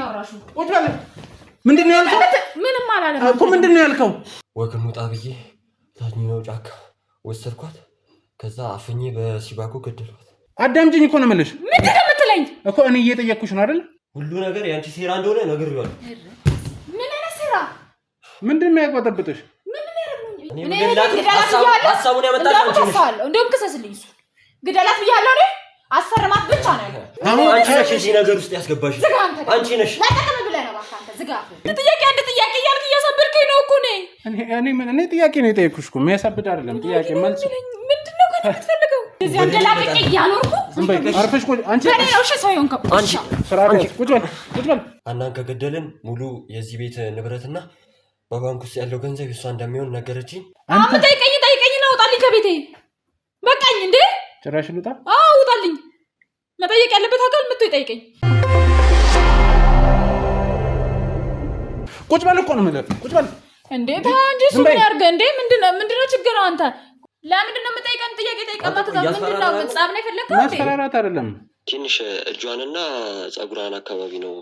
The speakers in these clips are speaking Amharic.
ያወራሹ ወጣለ ምንድነው ያልከው? ምንም አላለም እኮ ምንድነው ያልከው? ወግም ወጣ ብዬ ታኛው ጫካ ወሰድኳት። ከዛ አፍኜ በሲባጎ ገደልኳት። አዳምጪኝ እኮ ነው የምልሽ። ምንድነው የምትለኝ? እኮ እኔ እየጠየቅኩሽ ነው አይደል? ሁሉ ነገር ያንቺ ሴራ እንደሆነ ነግሬዋለሁ። ምን አይነት ሴራ? ምንድነው ያቋጠብጥሽ? እኔ ሀሳቡን ያመጣሽ አንቺ ነሽ። እንደውም ክሰስልኝ እሱ ግደላት ብያለሁ እኔ አስፈርማት ብቻ ነው ያለው። አሁን አንቺ ነሽ እዚህ ነገር ውስጥ ያስገባሽ። አንቺ ነሽ ለቀቀም ብለህ ነው ባካ አንተ ዝጋፍ። አንድ ጥያቄ እያልክ እያሳበድከኝ ነው እኮ እኔ ጥያቄ ነው የጠየኩሽ እኮ የሚያሳብድ አይደለም ጥያቄ መልስ። ምንድነው ከእኔ የምትፈልገው? እዚህ አንደላቀቅ እያኖርኩ አርፈሽ ቁጭ አንቺ እኔ ነው ሸሳው ይሆንከው አንቺ ስራሽ ቁጭ በል አናን ከገደልን ሙሉ የዚህ ቤት ንብረትና በባንክ ውስጥ ያለው ገንዘብ እሷ እንደሚሆን ነገረችኝ። አንተ ጠይቀኝ ነው ውጣልኝ ከቤቴ በቃኝ እንዴ ጭራሽ ልውጣ? አዎ ውጣልኝ። መጠየቅ ያለበት አካል መጥቶ ይጠይቀኝ። ቁጭ በል እኮ ነው የምልህ። ቁጭ በል እንዴ ታንጂ ምን ያርገ እንዴ ምንድነው ችግር ነው? አንተ ለምንድነው የምጠይቀን ጥያቄ ጠይቀማት? ምንድነው መጻብ ነው የፈለከው? ማስፈራራት አይደለም። ትንሽ እጇንና ጸጉራን አካባቢ ነው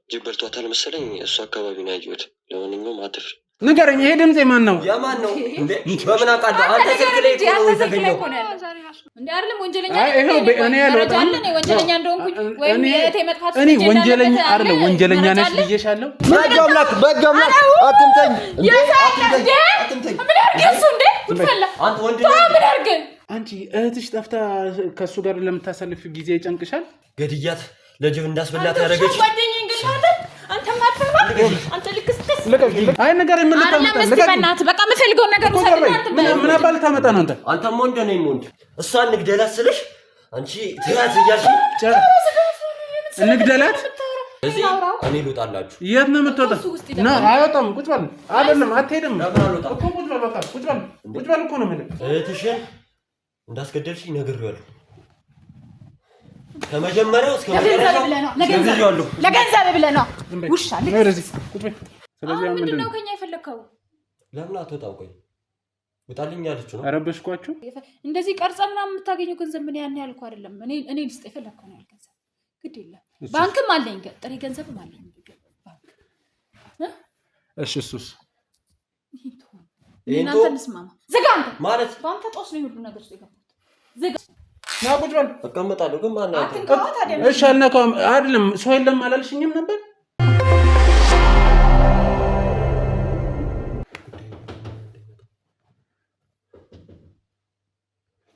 ጅብ በልቷታል መሰለኝ። እሱ አካባቢ ነው ያየሁት። ለማንኛውም አትፍሪ። ንገረኝ፣ ይሄ ድምጽ የማን ነው? የማን ነው እንዴ? በምን አውቃለሁ? አንተ ስልክ ላይ ነው የተገኘው እንዴ? አይደለም ወንጀለኛ እኔ ያለው ወንጀለኛ እንደሆንኩኝ ወይም የእቴ መጥፋት እኔ ወንጀለኛ አይደለም ወንጀለኛ ነሽ ብዬሻለሁ። በጋምላክ አትምተኝ እንዴ! አትምተኝ ምን አርገሱ እንዴ? ፈላ አንተ ወንጀለኛ ምን አርገ? አንቺ እህትሽ ጠፍታ ከሱ ጋር ለምታሳልፍ ጊዜ ይጨንቅሻል? ገድያት ለጅብ እንዳስበላት ያደረገች ጓደኛዬ እንግዲህ አንተ ማጥፋ አንተ ልክስከስ አይ ነገር ምን ልታመጣ ለቀቅ በቃ የምፈልገው ነገር ምን አባል ታመጣ ነው አንተ? አንተም ወንድ ነኝ ወንድ እሷን ንግደላት ስልሽ አንቺ ትያት እያልሽ እንግደላት። እዚህ እኔ ልውጣላችሁ። የት ነው የምትወጣው? ና አይወጣም። ቁጭ በል አይደለም አትሄድም እኮ ቁጭ በል በቃ ቁጭ በል እኮ ነው የምልህ። እህትሽን እንዳስገደልሽኝ ነግሬዋለሁ። ከመጀመሪያው እስከ መጨረሻው ለገንዘብ ብለህ ነው ውሻ ለዚህ ቁጭ በል። ስለዚህ ምንድነው ከኛ የፈለከው? ለምን አትወጣም? ቆይ ውጣልኝ ያለች ነው። አረበሽኳችሁ። እንደዚህ ቀርጻ ምናምን የምታገኘው ገንዘብ ምን ያን ያልኩ አይደለም። እኔ ልስጥ የፈለከው ነው ያልከው ገንዘብ ግድ የለም። ባንክም አለኝ ጥሬ ገንዘብም አለኝ ባንክ። እሺ እሱስ እናንተ እንስማማ። ዝጋ አንተ ማለት ባንተ ጦስ ነው ሁሉ ነገር ሲገባ ዝጋ። ና ቁጭ በል። እቀመጣለሁ ግን ማን አንተ? እሺ አልነካም አይደለም ሰው የለም አላልሽኝም ነበር?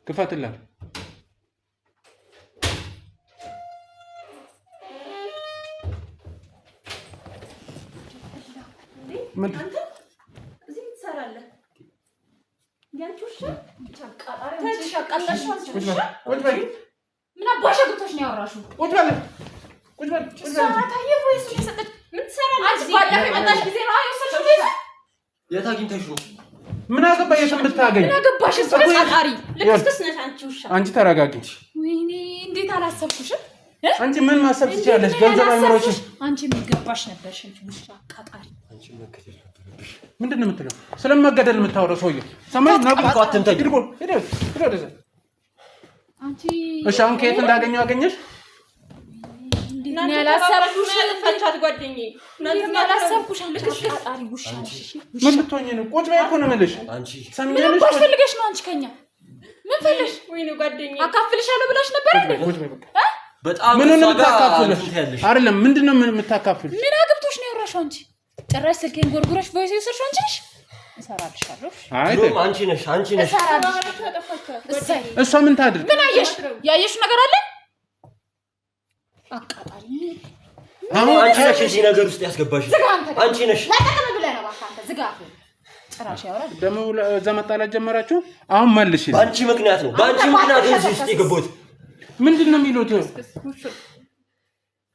ክፈትላት። ምን እዚህ ትሰራለህ? ያንቺውሽ ምን አባሽ ግቶሽ ነው ያወራሽው? ቁጭ በል ቁጭ በል። ሰራታዬ ወይስ የሰጠች ምን ትሰራለህ? አንቺ ባለፈ መጣሽ ጊዜ ነው አይወሰድሽው ቤት የት አግኝተሽ ነው? ምን አገባሽ? የት ብታገኝ ምን አገባሽ? ተሳቃሪ ልክስክስ ነሽ አንቺ ውሻ። አንቺ ተረጋጊ። ወይኔ እንዴት አላሰብኩሽም? አንቺ ምን ማሰብ ትችያለሽ? ገንዘብ አይኖርሽም። አንቺ ምን ገባሽ ነበርሽ? አንቺ ውሻ አቃጣሪ። አንቺ መከተል ነበረብሽ። ምንድነው የምትለው? ስለማገደል የምታወራው ሰውዬው ሰማይ ነው። አትምተኝ። ሄደ አንቺ እሺ፣ አሁን ከየት እንዳገኘው አገኘሽ? እኔ ያላሰብኩሽ ፈቻት ጓደኛዬ። እኔ ያላሰብኩሽ አንቺ አቃጣሪ ውሻ ነሽ። ምን ልትሆኚ ነው? ቁጭ በይ እኮ ነው የምልሽ። አንቺ ሰምኛለሽ? ምን ፈልገሽ ነው አንቺ ከኛ? ምን ፈልገሽ? ወይኔ ጓደኛዬ አካፍልሻለሁ ብለሽ ነበር እንዴ? ቁጭ በይ በቃ። በጣም ምን ነው የምታካፍልሽ? አይደለም ምንድነው የምታካፍልሽ? ምን አግብቶሽ ነው ያወራሽው አንቺ? ጭራሽ ስልኬን ጎርጉረሽ ቮይስ የሰርሽው አንቺ ነሽ? እሰራልሻለሁ። አይ አንቺ ነሽ እሷ ምን ታድርግ? ምን አየሽ? ያየሽ ነገር አለ? አቃጣሪ አሁን አንቺ ነሽ እዚህ ነገር ውስጥ ያስገባሽ። አንቺ ነሽ ለቀቀም ብለህ ነው ባካ አንተ ዝጋፍ። ጭራሽ ያወራል ደግሞ እዛ መጣላት ጀመራችሁ። አሁን መልሽ። በአንቺ ምክንያት ነው በአንቺ ምክንያት እዚህ ውስጥ የገባሁት። ምንድነው የሚሉት?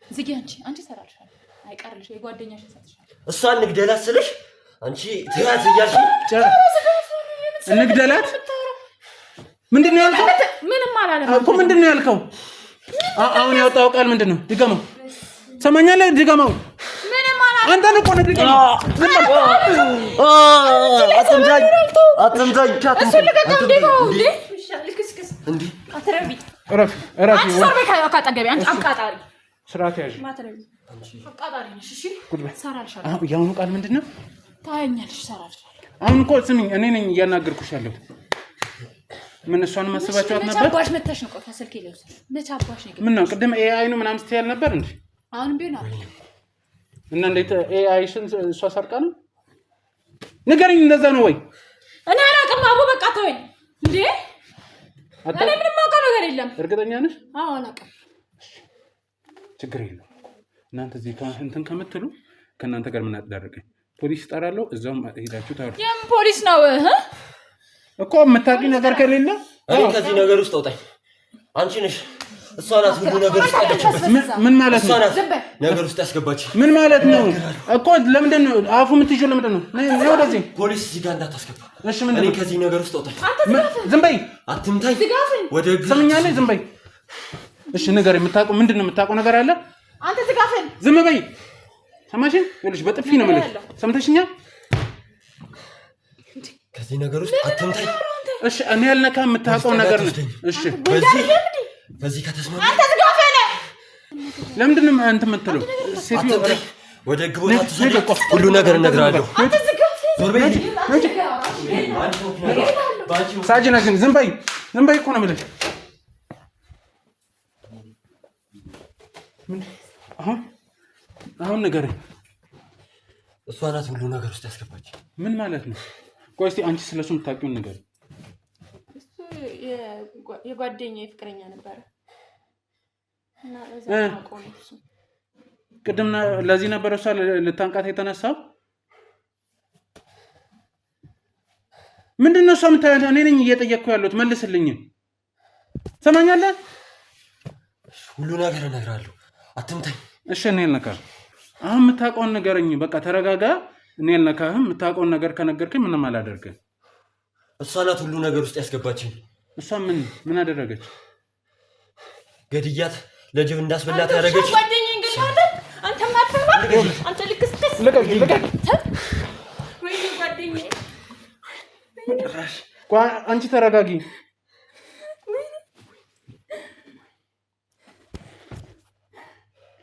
ዝጊ አንቺ እሰራልሻለሁ። አይቀርልሽ የጓደኛሽ ሰጥሻለሁ። እሷን ንግደላት ስልሽ አንቺ ትያት እያልሽ እንግደላት። ምንድነው ያልከው? ምንም አላለም እኮ ምንድነው ያልከው? አሁን ያወጣው ቃል ምንድነው? ድገመው። ሰማኛለህ? ድገመው። ምንም አላለም። አንተ ነው ቆነ ድገመው። አትምታኝ። እረፊ። አንቺ ሰርቤ ካጠገቤ አንቺ አቃጣሪ ስርዓት ያዥ። አቃጣሪ ነሽ። እሺ ሰራልሻለሁ። አሁን ያሁኑ ቃል ምንድነው? ታያኛለሽ፣ ሰራልሻለሁ። አሁን እኮ ስሚኝ፣ እኔ ነኝ እያናገርኩሽ ያለሁት። ምን እሷን ማስባቸዋት ነበር? መቻባሽ መተሽ ነው። ቆይ ከስልኬ ላይ ወሰድሽ። መቻባሽ ነው። ምን ነው ቅድም ኤአይ ነው ምናምን ስትያል ነበር እንዴ? አሁንም ቢሆን አለ እና እንዴት ኤአይሽን እሷ ሰርቃ ነው? ንገረኝ፣ እንደዛ ነው ወይ? እኔ አላውቅም። አቦ በቃ ተወኝ እንዴ። እኔ ምንም አውቀው ነገር የለም። እርግጠኛ ነሽ? አዎ አላውቅም። ችግር የለውም። እናንተ እዚህ እንትን ከምትሉ ከእናንተ ጋር ምን አደረገኝ? ፖሊስ እጠራለሁ። እዛውም ሄዳችሁ ታወሩ። የምን ፖሊስ ነው እኮ? የምታውቂው ነገር ከሌለ እኔ ከዚህ ነገር ውስጥ አውጣኝ። አንቺ ነሽ እሷ ናት ሁሉ ነገር ውስጥ ያለችበት። ምን ማለት ነው? ነገር ውስጥ ያስገባች ምን ማለት ነው እኮ? ለምንድን ነው አፉ የምትይው? ለምንድን ነው ነው ወደዚህ ፖሊስ እዚህ ጋር እንዳታስገባ። እሺ ምን? እኔ ከዚህ ነገር ውስጥ አውጣኝ። ዝም በይ፣ አትምታኝ። ወደ ግራ ሰምኛለሽ። ዝም በይ። እሺ ነገር የምታውቀው ምንድን ነው? የምታውቀው ነገር አለ? አንተ ዝጋፈን። ዝም በይ። ሰማሽኝ? ይኸውልሽ በጥፊ ነው የምልሽ። ሰምተሽኛል? ከዚህ ነገር ውስጥ አትምታኝ። እሺ እኔ ያልነካ የምታውቀው ነገር ነው። እሺ በዚህ ከተስማማ አንተ ዝጋፈን። ለምንድን ነው አንተ የምትለው? ሴትዮ ወደ ግብ ቦታ ትዘልቅ። ሁሉ ነገር እነግራለሁ። አንተ ዝጋፈን። ዞር በይ። ሳጅና ግን ዝም በይ። ዝም በይ እኮ ነው የምልሽ። አሁን ንገረኝ። እሷ ናት ሁሉ ነገር ውስጥ ያስገባች። ምን ማለት ነው? ቆይ እስኪ አንቺ ስለሱ የምታውቂውን ንገረኝ። እሱ የጓደኛዬ ፍቅረኛ ነበረ እና ለዛ ነው እሱ። ቅድም ለዚህ ነበር እሷ ልታንቃት የተነሳው። ምንድን ነው እሷ የምታየው? እኔ ነኝ እየጠየቅኩ ያለሁት። መልስልኝ። ሰማኛለህ? ሁሉ ነገር እነግራለሁ። አትምታኝ። እሺ እኔ አልነካህም። አሁን የምታውቀውን ንገረኝ። በቃ ተረጋጋ። እኔ አልነካህም። የምታውቀውን ነገር ከነገርከኝ ምንም አላደርግም። እሷ ናት ሁሉ ነገር ውስጥ ያስገባችኝ። እሷ ምን አደረገች? ገድያት ለጅብ እንዳስበላት ያደረገች። ጓደኛዬን ገድያት። አንተ ማጥፋ አንተ ልክስከስ ልቀቅ። ወይ ጓደኛዬ አንቺ ተረጋጊ።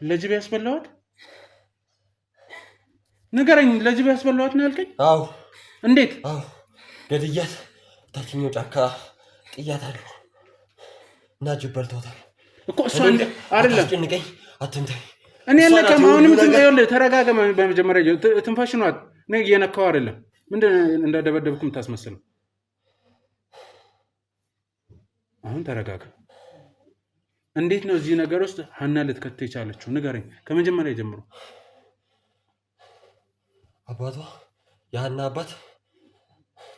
ለጅብ ያስበላዋት ንገረኝ። ለጅብ ያስበላዋት ነው ያልከኝ? አዎ። እንዴት? አዎ ገድያት ታችኛው ጫካ ጥያታለሁ እና ጅብ በልተውታል እኮ። እሷ አይደለም አትጨንቀኝ፣ አትምታኝ። እኔ ያልነካም። አሁንም ተረጋጋ። በመጀመሪያ ትንፋሽ ነው። እኔ እየነካው አይደለም። ምንድን እንደደበደብኩም ታስመስለው። አሁን ተረጋጋ። እንዴት ነው እዚህ ነገር ውስጥ ሀና ልትከተ የቻለችው? ንገረኝ ከመጀመሪያ ጀምሮ። አባቷ የሀና አባት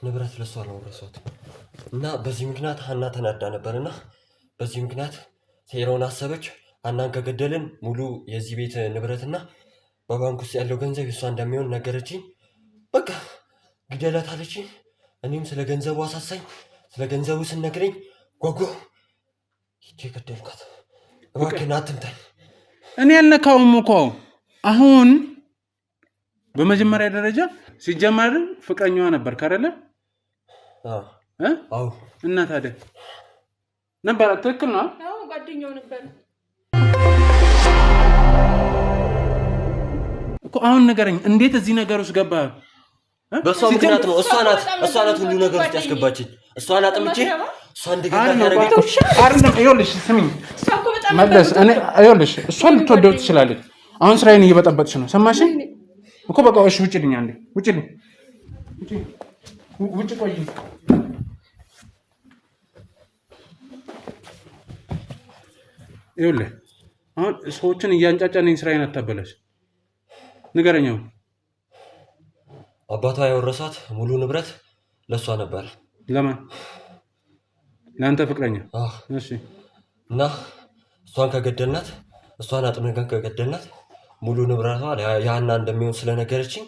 ንብረት ለሷ አላወረሷት እና በዚህ ምክንያት ሀና ተናዳ ነበርና በዚህ ምክንያት ሴራውን አሰበች። ሀናን ከገደልን ሙሉ የዚህ ቤት ንብረትና በባንክ ውስጥ ያለው ገንዘብ እሷ እንደሚሆን ነገረችኝ። በቃ ግደላት አለችኝ። እኔም ስለ ገንዘቡ አሳሳኝ። ስለ ገንዘቡ ስነግረኝ ጓጓ ሂጄ ገደልኳት። እባክህን አትምታኝ። እኔ ያልነካውም እኮ። አሁን በመጀመሪያ ደረጃ ሲጀመር ፍቅረኛዋ ነበር አይደለ? አዎ። እና ታዲያ ነበር። ትክክል ነው። አዎ ጓደኛው ነበር እኮ። አሁን ንገረኝ፣ እንዴት እዚህ ነገር ውስጥ ገባ? በእሷ ምክንያት ነው። እሷ ናት ሁሉ ነገር ውስጥ ያስገባችኝ። እሷን አጥምቼ እሷ እንደገና ያደረገች አይደለም። ይኸውልሽ ስሚኝ መለስ፣ እኔ ይኸውልሽ እሷን ልትወደው ትችላለች። አሁን ስራዬን እየበጠበጥሽ ነው። ሰማሽኝ እኮ። በቃ እሺ፣ ውጭልኝ አንዴ። ውጭልኝ። ውጭ ቆይ። ይኸውልህ አሁን ሰዎችን እያንጫጫነኝ ስራዬን አታበላሽ። ንገረኝ። አሁን አባቷ ያወረሷት ሙሉ ንብረት ለእሷ ነበር። ለማን? ለአንተ ፍቅረኛ? እሺ። እና እሷን ከገደልናት፣ እሷን አጥምቀን ከገደልናት ሙሉ ንብረቷ የሀና እንደሚሆን ስለነገረችኝ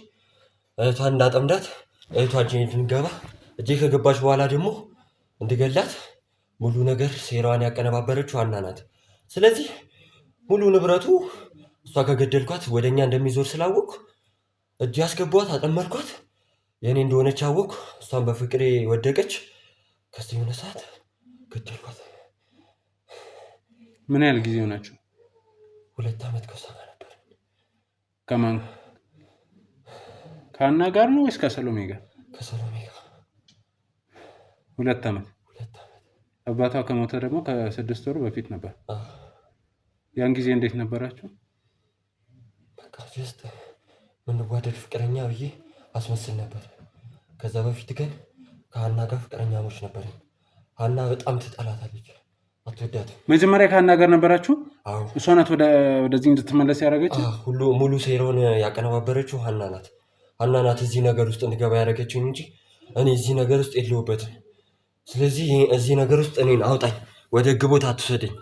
እህቷን እንዳጠምዳት እህቷ እጄ እንድንገባ እጄ ከገባች በኋላ ደግሞ እንድገላት ሙሉ ነገር ሴራዋን ያቀነባበረችው ሀና ናት። ስለዚህ ሙሉ ንብረቱ እሷ ከገደልኳት ወደኛ እንደሚዞር ስላወቅኩ እጄ ያስገቧት፣ አጠመድኳት። የእኔ እንደሆነች አወቅኩ። እሷን በፍቅሬ ወደቀች። ከዚህ የሆነ ሰዓት ገደልኳት። ምን ያህል ጊዜ ሆናችሁ? 2 ዓመት ከእሷ ጋር ነበር። ከማን ከአና ጋር ነው ወይስ ከሰሎሜ ጋር? ከሰሎሜ ጋር 2 ዓመት። አባቷ ከሞተ ደግሞ ከ6 ወር በፊት ነበር። ያን ጊዜ እንዴት ነበራችሁ? በቃ ጀስት ምንዋደድ ፍቅረኛ ብዬ አስመስል ነበር። ከዛ በፊት ግን ከሀና ጋር ፍቅረኛሞች ነበር። ሀና በጣም ትጠላታለች፣ አትወዳትም። መጀመሪያ ከሀና ጋር ነበራችሁ? አዎ። እሷ ናት ወደዚህ እንድትመለስ ያደረገች? ሙሉ ሴራውን ያቀነባበረችው ሀና ናት። ሀና ናት እዚህ ነገር ውስጥ እንድገባ ያደረገችኝ እንጂ እኔ እዚህ ነገር ውስጥ የለሁበትም። ስለዚህ እዚህ ነገር ውስጥ እኔን አውጣኝ፣ ወደ ህግ ቦታ አትውሰደኝ።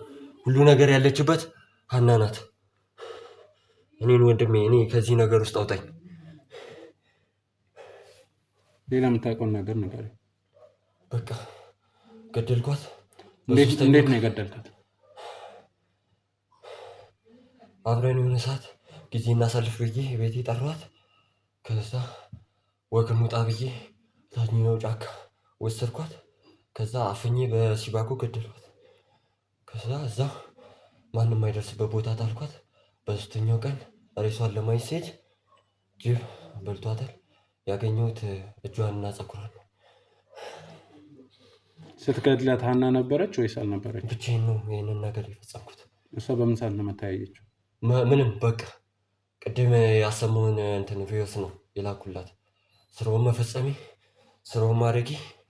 ሁሉ ነገር ያለችበት ሀና ናት። እኔን ወንድሜ፣ እኔ ከዚህ ነገር ውስጥ አውጣኝ። ሌላ የምታውቀውን ነገር ንገረኝ። በቃ ገደልኳት። እንዴት ነው የገደልካት? አብረን የሆነ ሰዓት ጊዜ እናሳልፍ ብዬ ቤቴ ጠሯት። ከዛ ወክም ውጣ ብዬ ታችኛው ጫካ ወሰድኳት። ከዛ አፍኜ በሲባጎ ገደልኳት። ከዛ እዛ ማንም አይደርስበት ቦታ ጣልኳት። በ3ኛው ቀን ሬሷን ለማየት ስሄድ ጅብ በልቷታል። ያገኘሁት እጇንና ፀጉሯን ነው። ስትገድላት ሀና ነበረች ወይስ አልነበረች? ብቻዬን ነው ይህንን ነገር የፈጸምኩት። እሷ በምን ሰዓት ነው መታያየችው? ምንም በቃ ቅድም ያሰማውን እንትን ቪዮስ ነው የላኩላት። ስራውን መፈጸሜ ስራውን ማድረጌ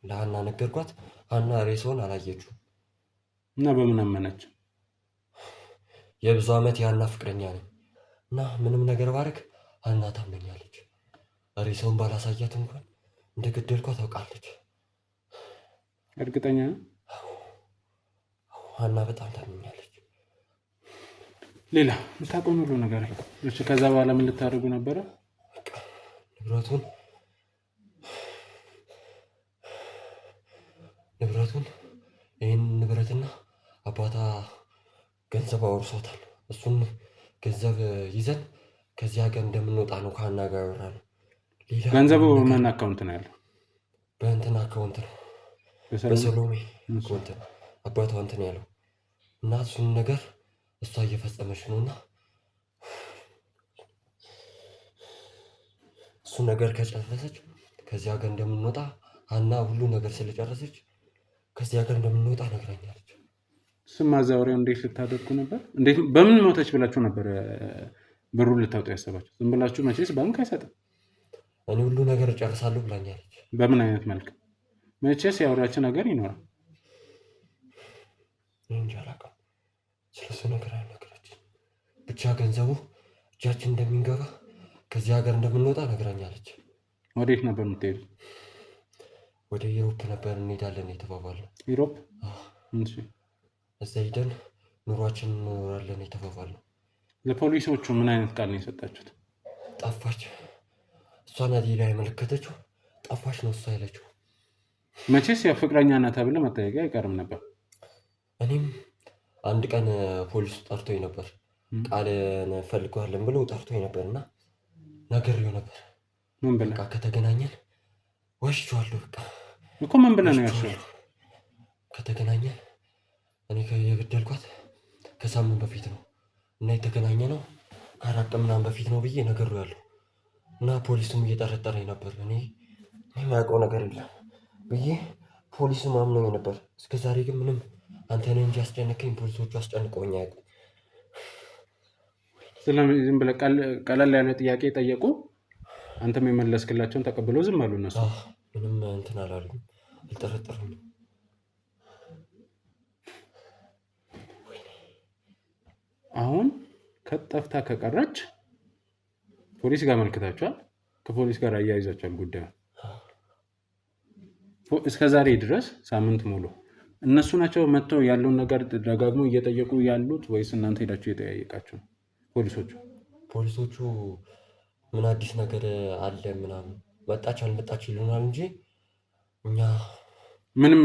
ለሀና ነገርኳት። ሀና ሬሳውን አላየችው እና በምን አመነች? የብዙ ዓመት የሀና ፍቅረኛ ነኝ እና ምንም ነገር ባረግ ሀና ታምነኛለች። ሬሳውን ባላሳያት እንኳን እንደገደልኳት ታውቃለች። እርግጠኛ ነው? ሀና በጣም ታምነኛለች። ሌላ የምታውቀውን ሁሉ ነገር አለ። እሺ፣ ከዛ በኋላ ምን ልታደርጉ ነበረ? ንብረቱን ይህን ንብረትና አባታ ገንዘብ አውርሶታል። እሱን ገንዘብ ይዘን ከዚህ ሀገር እንደምንወጣ ነው ከሀና ጋር ያወራነው። ገንዘቡ ምን አካውንት ነው ያለው? በእንትን አካውንት ነው፣ በሰሎሜ አካውንት ነው አባቷ እንትን ያለው እና እሱን ነገር እሷ እየፈጸመች ነው እና እሱን ነገር ከጨረሰች ከዚህ ሀገር እንደምንወጣ ሀና ሁሉ ነገር ስለጨረሰች ከዚህ ሀገር እንደምንወጣ ነግራኛለች። እሱም ማዛወሪያው እንዴት ልታደርጉ ነበር? እንዴት በምን ሞተች ብላችሁ ነበር ብሩን ልታወጡ ያሰባችሁ? ዝም ብላችሁ መቼስ ባንክ አይሰጥም። እኔ ሁሉ ነገር እጨርሳለሁ ብላኛለች። በምን አይነት መልክ? መቼስ ያወራች ነገር ይኖራል። እንጃ አላውቅም። ስለሱ ነገር አልነገረችኝ። ብቻ ገንዘቡ እጃችን እንደሚንገባ ከዚህ ሀገር እንደምንወጣ ነግራኛለች። ወዴት ነበር የምትሄዱ? ወደ ዩሮፕ ነበር እንሄዳለን የተባባልነው። ዩሮፕ? እዛ ሂደን ኑሯችን እንኖራለን የተባባልነው። ለፖሊሶቹ ምን አይነት ቃል ነው የሰጣችሁት? ጠፋች። እሷ ናት ሌላ ያመለከተችው። ጠፋች ነው እሷ ያለችው። መቼስ ያው ፍቅረኛ ናት ተብለህ መጠየቅ አይቀርም ነበር። እኔም አንድ ቀን ፖሊሱ ጠርቶኝ ነበር። ቃል እንፈልገዋለን ብሎ ጠርቶኝ ነበር እና ነግሬው ነበር። ምን ብለህ? በቃ ከተገናኘን ወሽቼዋለሁ። በቃ እኮ ምን ብለህ ነው ያልሽው? ከተገናኘን እኔ የገደልኳት ከሳምንት በፊት ነው እና የተገናኘ ነው ከ4 ቀን ምናምን በፊት ነው ብዬ ነግሬዋለሁ እና ፖሊሱም እየጠረጠረኝ ነበር። እኔ የማያውቀው ነገር የለም ብዬ ፖሊሱ ማምነኝ ነበር። እስከዛሬ ግን ምንም አንተ ነህ እንጂ አስጨነቀኝ፣ ፖሊሶቹ አስጨንቀውኝ አያውቁም። ዝም ብለህ ቀለል ያለ ጥያቄ ጠየቁ፣ አንተም የመለስክላቸውን ተቀብለው ዝም አሉ እነሱ። ምንም እንትን አላሉም፣ አልጠረጠሩኝም። አሁን ከጠፍታ ከቀረች ፖሊስ ጋር አመልክታችኋል፣ ከፖሊስ ጋር አያይዛችኋል ጉዳዩ። እስከ ዛሬ ድረስ ሳምንት ሙሉ እነሱ ናቸው መጥተው ያለውን ነገር ደጋግሞ እየጠየቁ ያሉት ወይስ እናንተ ሄዳችሁ እየጠያየቃችሁ? ፖሊሶቹ ምን አዲስ ነገር አለ ምናምን መጣች አልመጣች ይሉናል እንጂ እኛ ምንም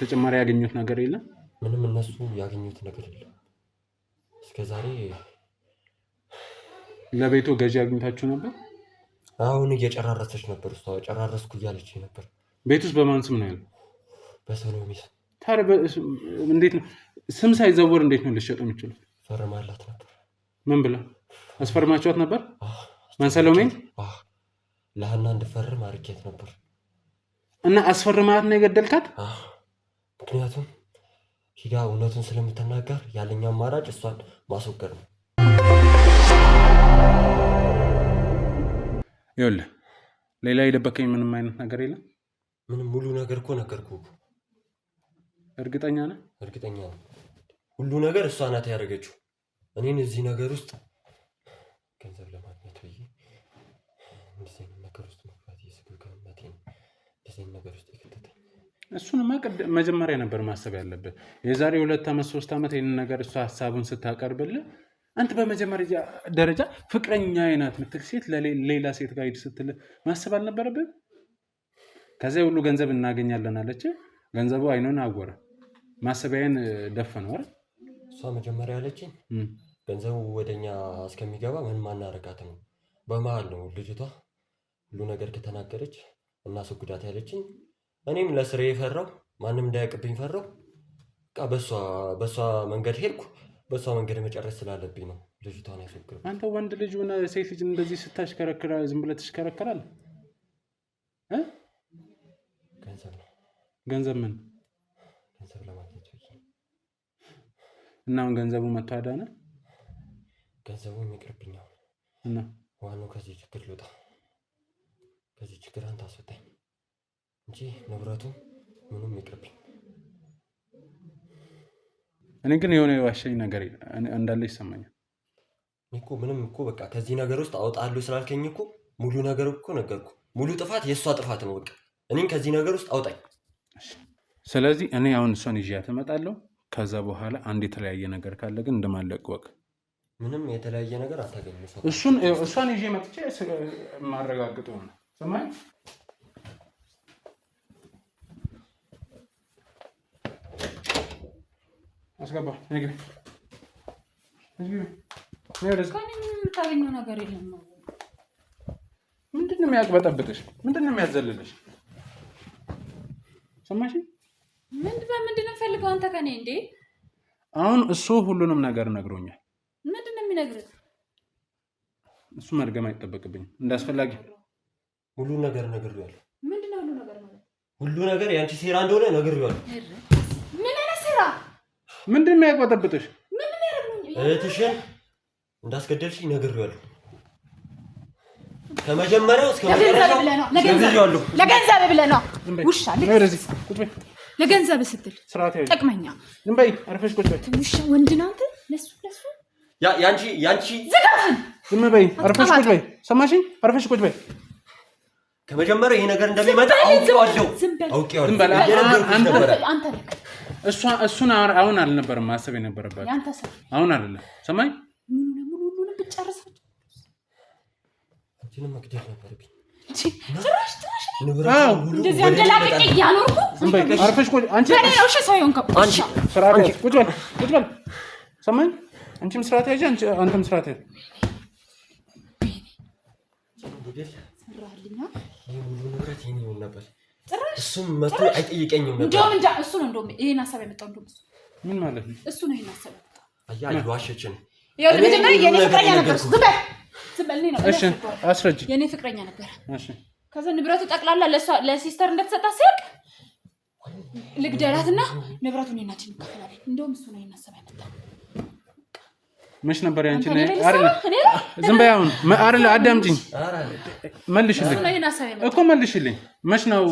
ተጨማሪ ያገኙት ነገር የለም። ምንም እነሱ ያገኙት ነገር የለም እስከዛሬ። ለቤቱ ገዢ አግኝታችሁ ነበር? አሁን እየጨራረሰች ነበር እሷ። ጨራረስኩ እያለች ነበር። ቤት ውስጥ በማን ስም ነው ያለው? በሰሎሜ ስም። ታዲያ እንዴት ነው ስም ሳይዘወር እንዴት ነው ልትሸጡ የምችሉት? ፈርማላት ነበር። ምን ብላ? አስፈርማችኋት ነበር? ማንሰሎሜን ለሀና እንድፈርም አድርጌያት ነበር። እና አስፈርማት ነው የገደልካት? ምክንያቱም ሂዳ እውነቱን ስለምትናገር ያለኝ አማራጭ እሷን ማስወገድ ነው። ይኸውልህ ሌላ የደበቀኝ ምንም አይነት ነገር የለም? ምንም ሙሉ ነገር እኮ ነገርኩህ። እርግጠኛ ነህ? እርግጠኛ ነኝ። ሁሉ ነገር እሷ ናት ያደረገችው። እኔን እዚህ ነገር ውስጥ ገንዘብ ለማግኘት ብዬ እንደዚህ አይነት ነገር ውስጥ መግባት የስግብግብነቴ ነው እንደዚህ አይነት ነገር ውስጥ የከተተኝ። እሱንማ መጀመሪያ ነበር ማሰብ ያለብህ። የዛሬ 2 ዓመት 3 ዓመት ይህንን ነገር እሷ ሀሳቡን ስታቀርብልህ አንተ በመጀመሪያ ደረጃ ፍቅረኛ አይነት ምትል ሴት ለሌላ ሴት ጋር ሂድ ስትል ማሰብ አልነበረብህም? ከዚያ ሁሉ ገንዘብ እናገኛለን አለች። ገንዘቡ አይኑን አወረ፣ ማሰቢያን ደፈነው አይደል? እሷ መጀመሪያ ያለችኝ ገንዘቡ ወደኛ እስከሚገባ ምን ማናረጋት ነው። በመሀል ነው ልጅቷ ሁሉ ነገር ከተናገረች እናስወግዳት ያለችኝ። እኔም ለስሬ ፈራው፣ ማንም እንዳያውቅብኝ ፈራው። በቃ በሷ መንገድ ሄድኩ። በሷ መንገድ መጨረስ ስላለብኝ ነው ልጅቷን ያስወግደው። አንተ ወንድ ልጅ ሆነ ሴት ልጅ እንደዚህ ስታሽከረክራ ዝም ብለህ ትሽከረከራለህ? ገንዘብ ነው። ገንዘብ ምን? ገንዘብ ለማግኘት ብዬ እና አሁን ገንዘቡ መጥቶ አዳነ? ገንዘቡ ይቅርብኛል እና ዋናው ከዚህ ችግር ልውጣ። ከዚህ ችግር አንተ አስወጣኝ እንጂ ንብረቱ ምንም ይቅርብኝ። እኔ ግን የሆነ የዋሸኝ ነገር እንዳለ ይሰማኛል። እኮ ምንም እኮ በቃ ከዚህ ነገር ውስጥ አውጣለሁ ስላልከኝ እኮ ሙሉ ነገር እኮ ነገርኩ። ሙሉ ጥፋት የእሷ ጥፋት ነው። በቃ እኔን ከዚህ ነገር ውስጥ አውጣኝ። ስለዚህ እኔ አሁን እሷን ይዣት እመጣለሁ። ከዛ በኋላ አንድ የተለያየ ነገር ካለ ግን እንደማለቅ ወቅ ምንም የተለያየ ነገር አታገኝም። እሷን ይዤ መጥቼ ማረጋግጠው ነው። ሰማይ አስገባ። ነግሪ የምታገኘው ነገር የለም። ምንድን ነው የሚያቅበጠብጥሽ? ምንድን ነው የሚያዘልልሽ? ሰማሽ? ምንድን ነው ፈልገው አንተ ከኔ እንዴ? አሁን እሱ ሁሉንም ነገር ነግሮኛል። ምንድን ነው የሚነግርህ? እሱ መድገም አይጠበቅብኝም። እንዳስፈላጊ ሁሉ ነገር ነግሬዋለሁ። ምንድን ነው ሁሉ ነገር ማለት? ሁሉ ነገር ያንቺ ሴራ እንደሆነ ነግሬዋለሁ። ምን አይነት ሴራ? ምንድን ነው የሚያቅበጠብጥሽ? እህትሽን እንዳስገደልሽኝ ነግሬዋለሁ። ከመጀመሪያው እስከ መጨረሻው ነግሬዋለሁ። ለገንዘብ ብለህ ነው ውሻ። ለገንዘብ ስትል ስርዓት ያዥ። ጠቅመኛ ዝም በይ። አርፈሽ ቁጭ በይ። ውሻ ወንድ ነው አንተ። ለሱ ያንቺ ዝጋትን። ዝም በይ። አርፈሽ ቁጭ በይ። ሰማሽኝ? አርፈሽ ቁጭ በይ። ከመጀመሪያው ይሄ ነገር እንደሚመጣ አውቄዋለሁ። ዝም በል አንተ። እሱን አሁን አልነበረም ማሰብ የነበረባት። አሁን አይደለም። ሰማኝ? ሙሉንም ብትጨርሳቸው አንቺንም መግደል ነበረብኝ። እንደዚህ አንደላቅቄ እያኖርኩ ዝም በይ። አርፈሽ ቁጭ። አንቺ ስርዓት ያዥ። ቁጭ በል። ሰማኝ? አንቺም ስርዓት ያዥ። አንተም ስርዓት ያዥ። ሙሉ ንብረት የኔ ይሆን ነበር። እሱም መቶ አይጠይቀኝም ነበር። እሱ ነው እንደውም ይሄን ሀሳብ ያመጣው። እንደውም ምን ማለት ነው? እሱ ነው ይሄን ሀሳብ ያመጣው። አያ ዋሸችን። መጀመሪያ የኔ ፍቅረኛ ነበር። ዝም በል ነው። እሺ አስረጅ። የኔ ፍቅረኛ ነበር። እሺ ከዛ ንብረቱ ጠቅላላ ለሲስተር እንደተሰጣ ሲያውቅ ልግደላትና ንብረቱን የናችን እንከፍላለን። እንደውም እሱ ነው ይሄን ሀሳብ ያመጣው። መች ነበር ያንቺ ነው አይደል? ዝም በይ። አሁን አይደል? አዳምጪኝ። መልሽልኝ እኮ መልሽልኝ። መች ነው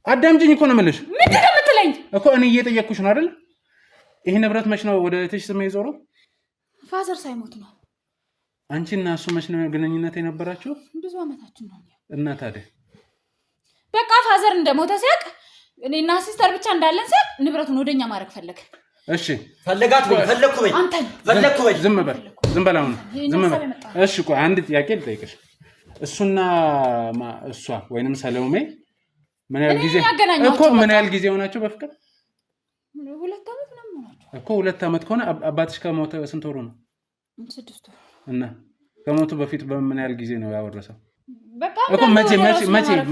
አዳምጪኝ እኮ ነው የምልሽ። ምንድን ነው የምትለኝ እኮ? እኔ እየጠየቅኩሽ ነው አይደል? ይሄ ንብረት መች ነው ወደ እህትሽ ስም የዞረው? ፋዘር ሳይሞት ነው። አንቺና እሱ መች ነው ግንኙነት የነበራችሁ? ብዙ አመታችን ነው። እና ታዲያ በቃ ፋዘር እንደሞተ ሲያውቅ እኔና ሲስተር ብቻ እንዳለን ሲያውቅ ንብረቱን ወደኛ ማድረግ ፈለገ። እሺ ፈለኩ በይ። ዝም በል አሁን ዝም በል። እሺ ቆይ አንድ ጥያቄ ልጠይቅሽ። እሱና እሷ ወይንም ሰሎሜ ምን ያህል ጊዜ ሆናቸው በፍቅር? 2 ዓመት ምናምን ሆናቸው እኮ። 2 ዓመት ከሆነ አባትሽ ከሞተ ስንት ወሩ ነው? 6 ወር። እና ከሞቱ በፊት በምን ያህል ጊዜ ነው ያወረሰው? በቃ እኮ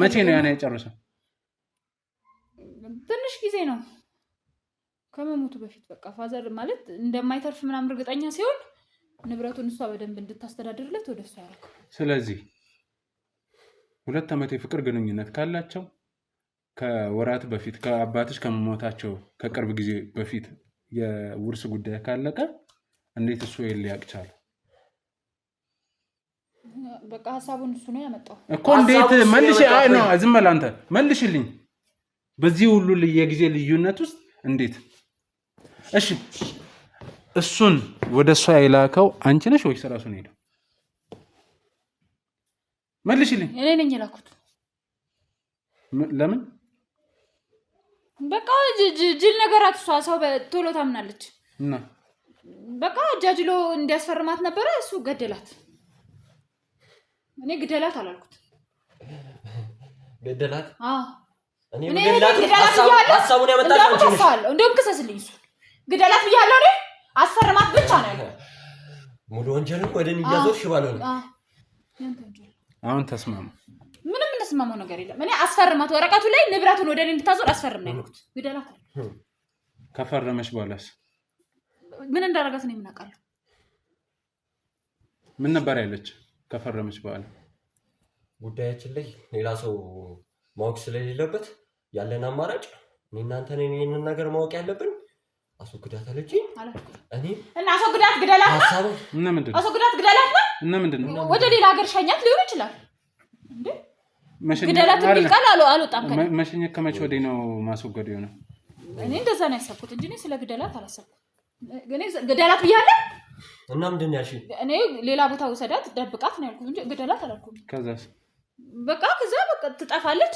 መቼ ነው ያን የጨረሰው? ትንሽ ጊዜ ነው። ከመሞቱ በፊት በቃ ፋዘር ማለት እንደማይተርፍ ምናምን እርግጠኛ ሲሆን ንብረቱን እሷ በደንብ እንድታስተዳድርለት ወደሷ ያደረገው። ስለዚህ 2 ዓመት የፍቅር ግንኙነት ካላቸው ከወራት በፊት ከአባትሽ ከመሞታቸው ከቅርብ ጊዜ በፊት የውርስ ጉዳይ ካለቀ እንዴት እሱ ሊያውቅ ቻለ? በቃ ሐሳቡን እሱ ነው ያመጣው እኮ። እንዴት መልሽ? አይ ነው ዝም በል አንተ መልሽልኝ። በዚህ ሁሉ የጊዜ ልዩነት ውስጥ እንዴት? እሺ እሱን ወደሷ የላከው አንቺ ነሽ ወይስ ራሱ ነው ሄደው? መልሽልኝ። እኔ ነኝ የላኩት። ለምን? በቃ ጅል ነገራት እሷ ሰው በቶሎ ታምናለች እና በቃ ጃጅሎ እንዲያስፈርማት ነበረ። እሱ ገደላት። እኔ ግደላት አላልኩት። ገደላት? አዎ እኔ ገደላት ሐሳቡን ያመጣች አንቺ ነሽ። እንደውም ክሰስልኝ። እሱ ግደላት ብያለሁ። እኔ አስፈርማት ብቻ ነው ያለው። ሙሉ ወንጀልን ወደ እኔ ያዞሽ ባለው ነው። አሁን ተስማሙ። ምንም እንደስማማው ነገር የለም። እኔ አስፈርማት፣ ወረቀቱ ላይ ንብረቱን ወደ እኔ እንድታዞር አስፈርም ነው ያልኩት። ግደላት አለ። ከፈረመሽ በኋላስ ምን እንዳደረጋት ነው የምናውቃለሁ። ምን ነበር ያለች? ከፈረመች በኋላ ጉዳያችን ላይ ሌላ ሰው ማወቅ ስለሌለበት ያለን አማራጭ እኔ እናንተ ነን ይሄንን ነገር ማወቅ ያለብን። አስወግዳት አለች እኔ እና አስወግዳት ግደላት ሐሳቡ እና ምንድነው? አስወግዳት ግደላት ነው እና ምንድነው? ወደ ሌላ ሀገር ሸኛት ሊሆን ይችላል እንዴ? ግደላት ቢልቃል አልወጣም ከኔ። መሸኘት ከመቼ ወዲህ ነው ማስወገድ የሆነው? እኔ እንደዛ ነው ያሰብኩት እንጂ ስለ ግደላት አላሰብኩም። እኔ ግደላት ብያለሁ። እና ምንድን ያልሽ? እኔ ሌላ ቦታ ወሰዳት ደብቃት ነው ያልኩት እንጂ ግደላት አላልኩም። ከዛስ በቃ ትጠፋለች።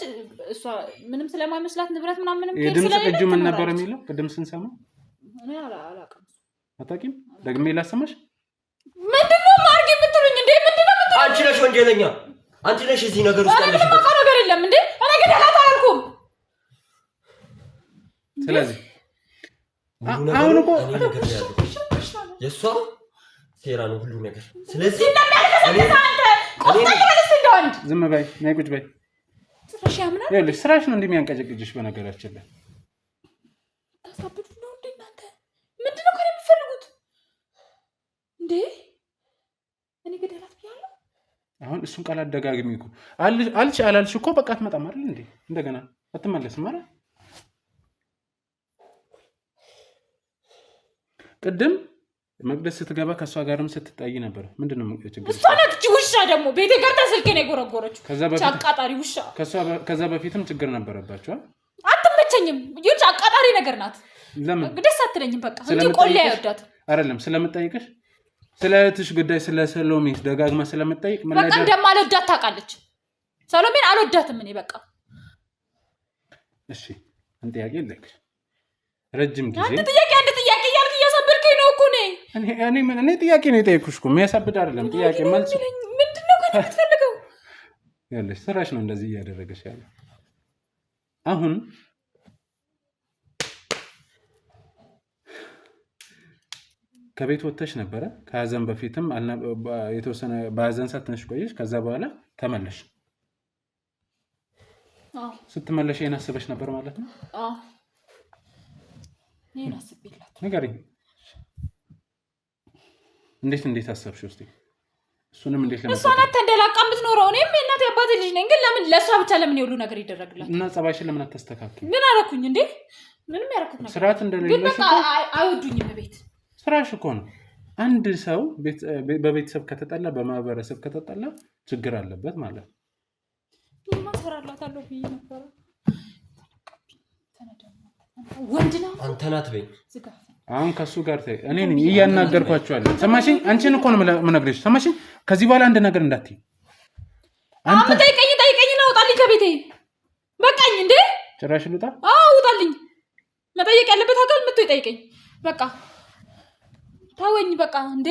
እሷ ምንም ስለማይመስላት ንብረት ምናምንም የድምፅ ቅጁ ምን ነበር የሚለው? ቅድም ስንሰማ እኔ አላውቅም። አታውቂም? ደግሜ ላሰማሽ። ምንድነው ማርግ የምትሉኝ እንዴ? ምንድነው የምትሉኝ? አንቺ ነሽ ወንጀለኛ። አንቺ ነሽ እዚህ ነገር ውስጥ ያለሽ። ምንም ነገር የለም እንዴ? እኔ ግደላት አላልኩም። ስለዚህ አሁን እኮ የእሷ ሴራ ነው ሁሉ ነገር። ስለዚህ ዝም በይ፣ ነይ ቁጭ በይ። ይኸውልሽ ስራሽ ነው እንደሚያንቀጨቅጭሽ። በነገራችን ላይ ታሳብዱ ነው እንዴ እናንተ? ምንድነው ከኔ የምትፈልጉት እንዴ? እኔ ግደላት ብያለሁ። አሁን እሱን ቃል አደጋግሚ እኮ አልሽ አላልሽ እኮ በቃ አትመጣም አይደል እንዴ? እንደገና አትመለስም አይደል? ቅድም መቅደስ ስትገባ ከሷ ጋርም ስትጣይ ነበር። ምንድነው ችግር? እሷ ነች ውሻ ደግሞ ቤቴ ገብታ ስልኬን የጎረጎረችው አቃጣሪ ውሻ። ከዛ በፊትም ችግር ነበረባችሁ። አትመቸኝም። ይሁን አቃጣሪ ነገር ናት። ለምን ደስ አትለኝም? በቃ እንጂ ቆሌ አይወዳት አይደለም። ስለምጠይቅሽ ስለ እህትሽ ጉዳይ ስለ ሰሎሜ ደጋግማ ስለምጠይቅ ምን በቃ እንደማልወዳት ታውቃለች። ሰሎሜን አልወዳትም እኔ በቃ። እሺ አንተ ጥያቄ ልክ ረጅም ጊዜ አንተ ጥያቄ እያልክ እያሳበድከኝ ነው እኮ እኔ ጥያቄ ነው የጠየኩሽ እኮ የሚያሳብድ አይደለም። ጥያቄ መልስ ምንድነው ከኔ የምትፈልገው? ያለሽ ስራሽ ነው እንደዚህ እያደረገሽ ያለ። አሁን ከቤት ወጥተሽ ነበረ። ከሀዘን በፊትም የተወሰነ በሀዘን ሰዓት ትንሽ ቆየሽ። ከዛ በኋላ ተመለሽ። ስትመለሽ ይሄን አስበሽ ነበር ማለት ነው? ይሄን አስቤላት። ንገሪኝ፣ እንዴት አሰብሽ? እስቲ እሱንም እንዴት ለምን እሷ ናት ተንደላቃ የምትኖረው? እኔም የእናቴ አባቴ ልጅ ነኝ። ግን ለምን ለእሷ ብቻ ለምን ይሁሉ ነገር ይደረግላት? እና ጸባይሽን ለምን አታስተካክል? ምን አደረኩኝ እንዴ? ምንም ያደረኩት ነገር ስርዓት እንደሌለሽ እኮ አይወዱኝም። ቤት ስራሽ እኮ ነው። አንድ ሰው በቤተሰብ ከተጠላ በማህበረሰብ ከተጠላ ችግር አለበት ማለት ነው። ማሰራላታለሁ ብዬ ነበር። ወንድ ነው አንተ ናት በይ። አሁን ከሱ ጋር እኔ ነኝ እያናገርኳቸዋለሁ። ሰማሽኝ? አንቺን እኮ ነው የምነግርሽ። ሰማሽኝ? ከዚህ በኋላ አንድ ነገር እንዳትዪ። አንተ ጠይቀኝ ነው ውጣልኝ ከቤቴ። በቃኝ እንዴ? ጭራሽ ልውጣ? አዎ ውጣልኝ። መጠየቅ ያለበት አካል መጥቶ ይጠይቀኝ። በቃ ታወኝ። በቃ እንዴ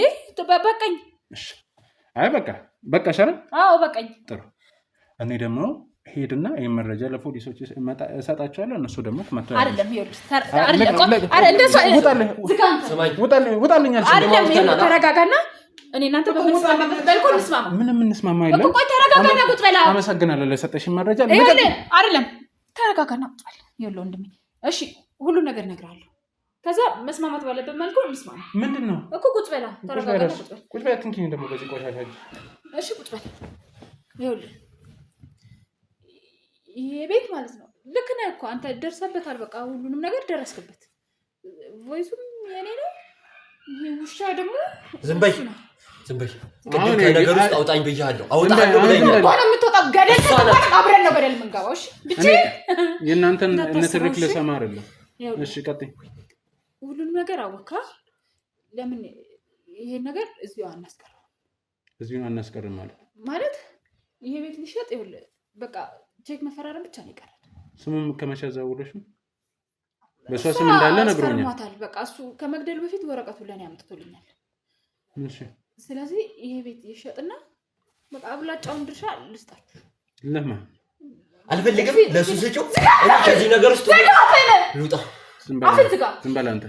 በቃኝ። እሺ አይ በቃ ሻለ። አዎ በቃኝ። ጥሩ። እኔ ደግሞ ሄድና ይሄን መረጃ ለፖሊሶች እሰጣቸዋለሁ። እነሱ ደግሞ ተመታው አይደለም ተረጋጋና እኔ እናንተ በምንስማማበት መልኩ እንስማማ። ምንም እንስማማ የለም። ቆይ ተረጋጋና ቁጭ በል። አመሰግናለሁ ለሰጠሽኝ መረጃ። አይደለም ተረጋጋና ቁጭ በል። ይኸውልህ ወንድሜ፣ እሺ ሁሉ ነገር እነግርሃለሁ። ከዛ መስማማት ባለበት መልኩ እንስማማ። ምንድነው እኮ ቁጭ በላ ተረጋጋ። ቁጭ በላ ትንኪኝ ደግሞ በዚህ ቆሻሻ። እሺ ቁጭ በላ። ይኸውልህ ይሄ ቤት ማለት ነው ልክ ነህ እኮ አንተ ደርሰበታል። በቃ ሁሉንም ነገር ደረስክበት። ቮይሱም የኔ ነው። ይሄ ውሻ ደግሞ ዝም በይ ቅድም ከነገር ውስጥ አውጣኝ ብያለሁ። አውጣለሁ ብለኛል። ቆይ የምትወጣው ገደል ከተባለ አብረን ነው ገደል የምንገባው። እሺ ብቻ የእናንተን ንትርክ ልሰማ አይደለም። እሺ ቀጥይ። ሁሉንም ነገር አወካ። ለምን ይሄን ነገር እዚሁ አናስቀርም ማለት ይሄ ቤት ሊሸጥ ይኸውልህ በቃ ቼክ መፈራረም ብቻ ነው ይቀራል። ስሙም ከመሸዛውልሽ በሷ ስም እንዳለ ነግሮኛል። በቃ እሱ ከመግደሉ በፊት ወረቀቱ ለኔ አምጥቶልኛል። እሺ ስለዚህ ይሄ ቤት ይሸጥና በቃ አብላጫውን ድርሻ ልስጣችሁ። ለምን አልፈልግም። ለሱ ስጪው። ከዚህ ነገር ውስጥ ልውጣ። ዝም በል አንተ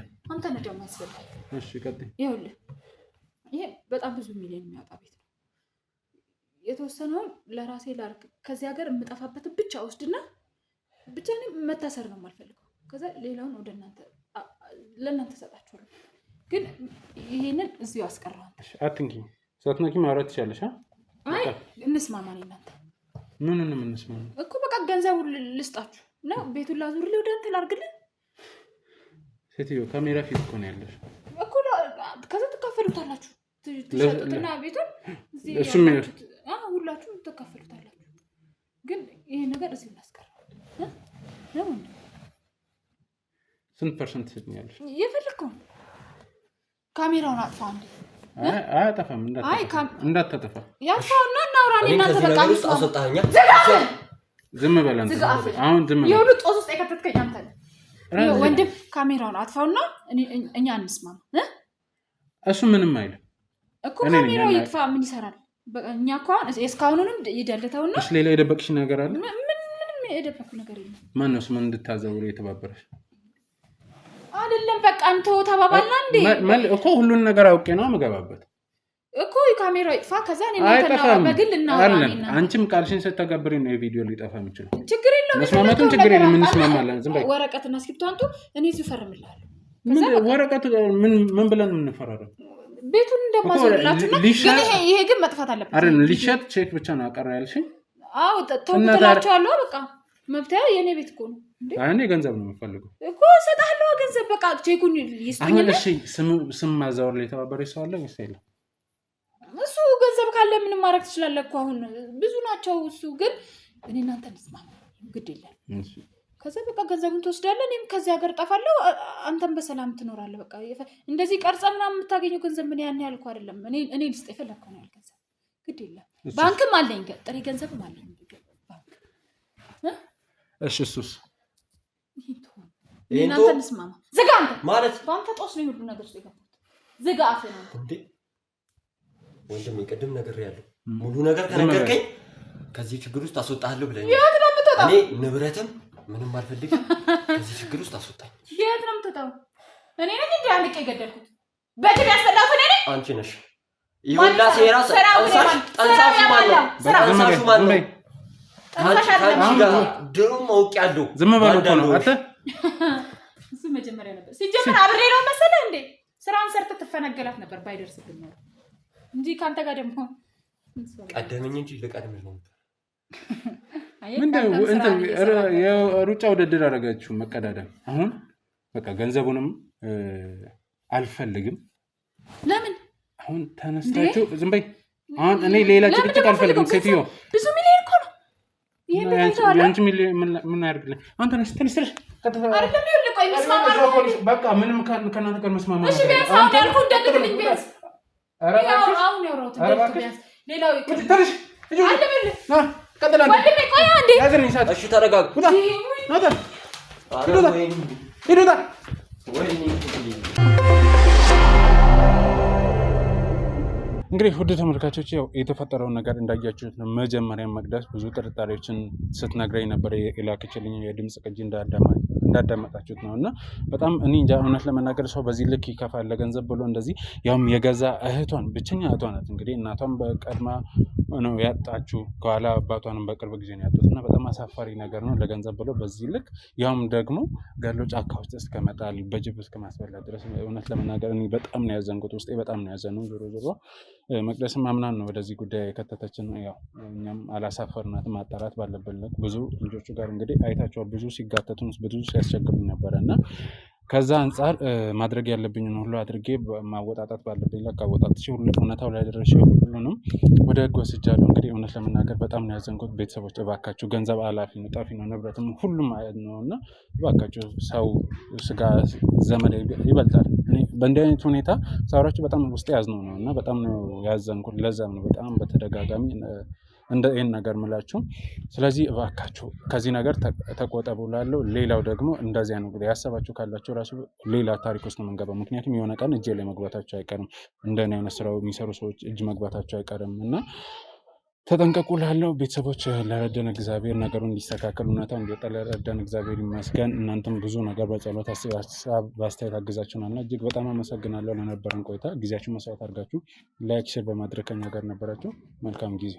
ነው ደግሞ ያስፈልጋል። እሺ ቀጥይ። ይኸውልህ ይሄ በጣም ብዙ ሚሊዮን የሚያወጣ ቤት ነው። የተወሰነውን ለራሴ ላድርግ። ከዚህ ሀገር የምጠፋበትን ብቻ ወስድና ብቻ እኔ መታሰር ነው የማልፈልገው። ከዛ ሌላውን ወደ ለእናንተ ሰጣችኋለሁ። ግን ይሄንን እዚሁ አስቀረዋል። አትንኪ። ሳትነኪ ማውራት ትችያለሽ። አይ እንስማማ። እኔ እናንተ ምኑን ነው የምንስማማ እኮ በቃ ገንዘቡን ልስጣችሁ ነው። ቤቱን ላዙርልህ ወደ አንተ ላድርግልህ። ሴትዮ ካሜራ ፊት እኮ ነው ያለሽ እኮ። ከዛ ትካፈሉታላችሁ። ትሸጡትና ቤቱን እሱም ሁላችሁም ትካፈሉታላችሁ። ግን ይሄ ነገር እዚህ እናስቀረው። ለምን ስንት ፐርሰንት ትሰጥኛለሽ? የፈለከው ካሜራውን አጥፋ። አንዴ አያጠፋም። እንዳታጠፋ ያፋውና እናውራ። እናንተ በቃ አስወጣኛ። ዝም በል አንተ። አሁን ዝም በል። የሁሉ ጦስ ውስጥ የከተትከኝ አንተ ነህ ወንድም። ካሜራውን አጥፋውና እኛ እንስማማ። እሱ ምንም አይልም እኮ ካሜራው ይጥፋ። ምን ይሰራል? እኛ እኮ እስካሁኑንም ይደልተውና። እሺ ሌላ የደበቅሽ ነገር አለ? ምንም የደበቅኩ ነገር የለም። ማነው ስም እንድታዘውሩ የተባበረሽ? አይደለም በቃ አንተ ተባባልና እንዴ እኮ ሁሉን ነገር አውቄ ነው የምገባበት እኮ። ካሜራው ይጥፋ። ከዛ እኔ እናንተና በግል እናወራለን። አንቺም ቃልሽን ስትተገብሪ ነው የቪዲዮ ሊጠፋ የሚችለው። ችግር የለውም። መስማማቱን ችግር የለም። ምን እንስማማለን? ዝም በይ። ወረቀትና እስክሪብቶ አንጡ። እኔ እዚሁ ፈርምልሃለሁ። ወረቀቱ ምን ብለን እንፈራረም? ቤቱን እንደማዞርላችሁና ግን ይሄ ግን መጥፋት አለበት አይደል? ሊሸጥ ቼክ ብቻ ነው አቀራ ያልሽኝ? አዎ ተውላችኋለሁ። በቃ መብታዬ የኔ ቤት እኮ ነው። እኔ ገንዘብ ነው የምፈልገው እኮ። እሰጥሃለሁ ገንዘብ። በቃ ቼኩን ይስጡኝና። እሺ ስም ማዛወር ላይ የተባበረሽ ሰው አለ ወይስ የለም? እሱ ገንዘብ ካለ ምንም ማድረግ ትችላለህ እኮ። አሁን ብዙ ናቸው። እሱ ግን እኔ እናንተ እንስማማ። ግድ የለም። ከዛ በቃ ገንዘቡን ትወስዳለህ። እኔም ከዚህ ሀገር እጠፋለሁ። አንተም በሰላም ትኖራለህ። በቃ እንደዚህ ቀርጸ ምናምን የምታገኘው ገንዘብ ምን ያን ያህል እኮ አይደለም። እኔ ልስጥ የፈለግከው ነው ያህል ገንዘብ ግድ የለም። ባንክም አለኝ፣ ጥሬ ገንዘብም አለኝ ባንክ። እሺ እሱስ እናንተ እንስማማ። ዝጋ አንተ ማለት በአንተ ጦስ ነው ሁሉ ነገር ውስጥ የገባሁት። ዝጋ አፍህን እንዴ ወንድም። ቅድም ነግሬያለሁ። ሙሉ ነገር ከነገርከኝ ከዚህ ችግር ውስጥ አስወጣለሁ ብለኝ። እኔ ንብረትም ምንም አልፈልግም። ከዚህ ችግር ውስጥ አስወጣኝ። የት ነው የምትወጣው? እኔ ነኝ እንዴ አንቄ የገደልኩት? በጅብ ያስፈላሁት እኔ ነኝ? አንቺ ነሽ። ይሁላ ሴራ ጠንሳሹ ማን ነው? ጠንሳሹ ማን ነው? አንቺ ጋር ድሮም አውቄያለሁ። ዝም በል እኮ ነው አንተ። እሱ መጀመሪያ ነበር ሲጀምር አብሬ ነው መሰለህ እንዴ? ስራን ሰርተህ ትፈነገላት ነበር ባይደርስብኝ ነው እንጂ ካንተ ጋር ደግሞ ቀደመኝ እንጂ ልቀድምሽ ነው። ምንድነው እንትን የሩጫ ውድድር አደረጋችሁ መቀዳደም። አሁን በቃ ገንዘቡንም አልፈልግም። ለምን አሁን ተነስታችሁ ዝም በይ። አሁን እኔ ሌላ ጭቅጭቅ አልፈልግም። ሴትዮ ብዙ ሚሊዮን እኮ ነው ይሄ ነገር። አንቺ ሚሊዮን ምን ያደርግልኝ? አንተ ነሽ ትንሽ አይደለም ይልቆ ይመስማማ። በቃ ምንም ከእናንተ ጋር መስማማ ነው። እሺ ቢያንስ አሁን ያልኩህ እንደግልኝ ቢያንስ አሁን ያወራሁት ቢያንስ ሌላው ይቅር ትንሽ አይደለም ና ቀጥላንተ ወንድሜ ቆይ አንዴ ያዘኝ ሰዓት። እሺ ተረጋጋ። ውጣ ውጣ ሂዱታ ወይኔ እንግዲህ ውድ ተመልካቾች ያው የተፈጠረውን ነገር እንዳያችሁት ነው። መጀመሪያ መቅደስ ብዙ ጥርጣሬዎችን ስትነግረኝ ነበር የላከችልኝ የድምጽ ቅጂ እንዳዳመጣችሁት ነው። እና በጣም እኔ እንጃ እውነት ለመናገር ሰው በዚህ ልክ ይከፋል ለገንዘብ ብሎ እንደዚህ። ያውም የገዛ እህቷን ብቸኛ እህቷ ናት። እንግዲህ እናቷም በቀድማ ነው ያጣችሁ። ከኋላ አባቷንም በቅርብ ጊዜ ነው ያጡት እና በጣም አሳፋሪ ነገር ነው። ለገንዘብ ብለው በዚህ ልክ ያውም ደግሞ ገሎ ጫካ ውስጥ እስከመጣል በጅብ እስከ ማስበላት ድረስ እውነት ለመናገር እኔ በጣም ነው ያዘንኩት። ውስጤ በጣም ነው ያዘነው። ዞሮ ዞሮ መቅደስም አምናን ነው ወደዚህ ጉዳይ የከተተችን። ያው እኛም አላሳፈርናትም። ማጣራት ባለብን ልክ ብዙ ልጆቹ ጋር እንግዲህ አይታቸዋል። ብዙ ሲጋተቱ ብዙ ሲያስቸግሩኝ ነበረ እና ከዛ አንጻር ማድረግ ያለብኝን ሁሉ አድርጌ ማወጣጣት ባለብኝ ለካ አወጣጥቼ እውነታው ላይ ደረሼ ሁሉንም ወደ ህግ ወስጃለሁ። እንግዲህ እውነት ለመናገር በጣም ነው ያዘንኩት። ቤተሰቦች እባካችሁ፣ ገንዘብ አላፊ ነው፣ ጠፊ ነው፣ ንብረትም ሁሉም ነው እና እባካችሁ ሰው ስጋ ዘመድ ይበልጣል። በእንዲህ አይነት ሁኔታ ሳወራችሁ በጣም ውስጤ ያዝነው ነው እና በጣም ነው ያዘንኩት። ለዛም ነው በጣም በተደጋጋሚ ይህን ነገር ምላችሁ። ስለዚህ እባካችሁ ከዚህ ነገር ተቆጠቡ እላለሁ። ሌላው ደግሞ እንደዚህ አይነት ጉዳይ ያሰባችሁ ካላችሁ ራሱ ሌላ ታሪክ ውስጥ ነው የምንገባው። ምክንያቱም የሆነ ቀን እጄ ላይ መግባታቸው አይቀርም። እንደኔ አይነት ስራው የሚሰሩ ሰዎች እጅ መግባታቸው አይቀርም እና ተጠንቀቁ እላለሁ። ቤተሰቦች ለረደን እግዚአብሔር ነገሩን እንዲስተካከል እውነታው እንዲወጣ ለረደን እግዚአብሔር ይመስገን። እናንተም ብዙ ነገር በጸሎት ሀሳብ በአስተያየት አግዛችሁናልና እጅግ በጣም አመሰግናለሁ ለነበረን ቆይታ። ጊዜያችሁ መስዋዕት አድርጋችሁ ላይክ፣ ሼር በማድረግ ከኛ ጋር ነበራችሁ። መልካም ጊዜ